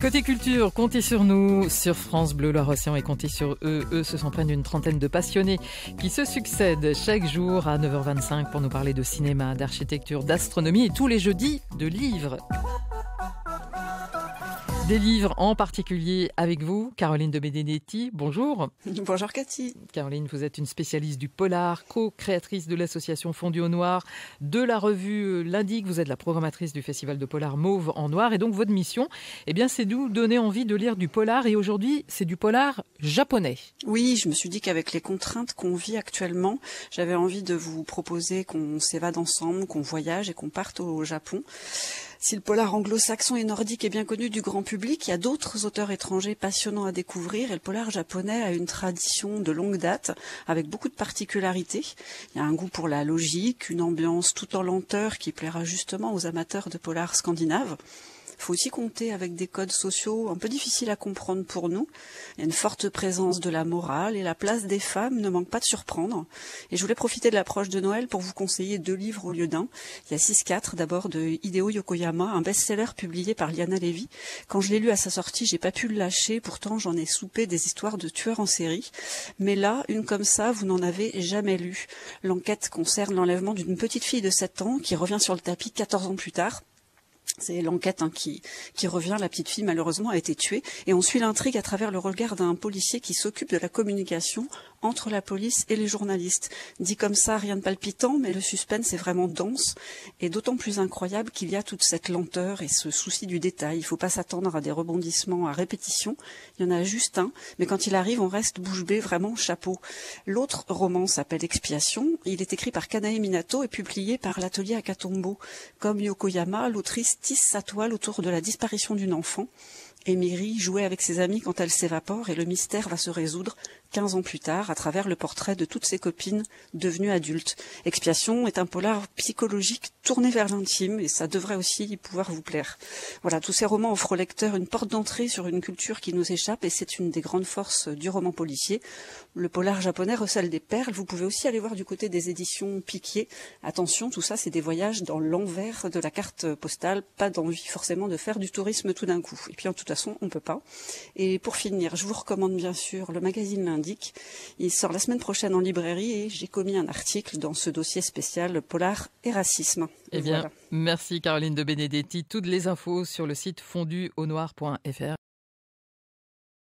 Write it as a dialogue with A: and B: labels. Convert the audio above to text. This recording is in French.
A: Côté culture, comptez sur nous, sur France Bleu Loire-Océan et comptez sur eux. Eux, ce sont près d'une trentaine de passionnés qui se succèdent chaque jour à 9h25 pour nous parler de cinéma, d'architecture, d'astronomie et tous les jeudis de livres. Des livres en particulier avec vous, Caroline de Benedetti. Bonjour.
B: Bonjour Cathy.
A: Caroline, vous êtes une spécialiste du polar, co-créatrice de l'association Fondue au Noir, de la revue L'Indique. Vous êtes la programmatrice du festival de polar Mauve en Noir. Et donc votre mission, c'est de nous donner envie de lire du polar. Et aujourd'hui, c'est du polar japonais.
B: Oui, je me suis dit qu'avec les contraintes qu'on vit actuellement, j'avais envie de vous proposer qu'on s'évade ensemble, qu'on voyage et qu'on parte au Japon. Si le polar anglo-saxon et nordique est bien connu du grand public, il y a d'autres auteurs étrangers passionnants à découvrir et le polar japonais a une tradition de longue date avec beaucoup de particularités. Il y a un goût pour la logique, une ambiance tout en lenteur qui plaira justement aux amateurs de polar scandinave. Il faut aussi compter avec des codes sociaux un peu difficiles à comprendre pour nous. Il y a une forte présence de la morale et la place des femmes ne manque pas de surprendre. Et je voulais profiter de l'approche de Noël pour vous conseiller 2 livres au lieu d'un. Il y a 6-4, d'abord de Hideo Yokoyama, un best-seller publié par Liana Levy. Quand je l'ai lu à sa sortie, j'ai pas pu le lâcher, pourtant j'en ai soupé des histoires de tueurs en série. Mais là, une comme ça, vous n'en avez jamais lu. L'enquête concerne l'enlèvement d'une petite fille de 7 ans qui revient sur le tapis 14 ans plus tard. C'est l'enquête qui revient, la petite fille malheureusement a été tuée et on suit l'intrigue à travers le regard d'un policier qui s'occupe de la communication entre la police et les journalistes. Dit comme ça, rien de palpitant, mais le suspense est vraiment dense et d'autant plus incroyable qu'il y a toute cette lenteur et ce souci du détail. Il ne faut pas s'attendre à des rebondissements à répétition, il y en a juste un, mais quand il arrive, on reste bouche bée, vraiment chapeau. L'autre roman s'appelle Expiation, il est écrit par Kanae Minato et publié par l'atelier Akatombo. Comme Yokoyama, l'autrice tisse sa toile autour de la disparition d'une enfant. Émirie jouait avec ses amis quand elle s'évapore et le mystère va se résoudre 15 ans plus tard à travers le portrait de toutes ses copines devenues adultes. Expiation est un polar psychologique tourné vers l'intime et ça devrait aussi pouvoir vous plaire. Voilà, tous ces romans offrent au lecteur une porte d'entrée sur une culture qui nous échappe et c'est une des grandes forces du roman policier. Le polar japonais recèle des perles. Vous pouvez aussi aller voir du côté des éditions Piquier. Attention, tout ça c'est des voyages dans l'envers de la carte postale, pas d'envie forcément de faire du tourisme tout d'un coup. Et puis en toute façon, on peut pas. Et pour finir, je vous recommande bien sûr le magazine L'Indique. Il sort la semaine prochaine en librairie et j'ai commis un article dans ce dossier spécial Polar et racisme.
A: Merci Caroline de Benedetti. Toutes les infos sur le site fonduaunoir.fr.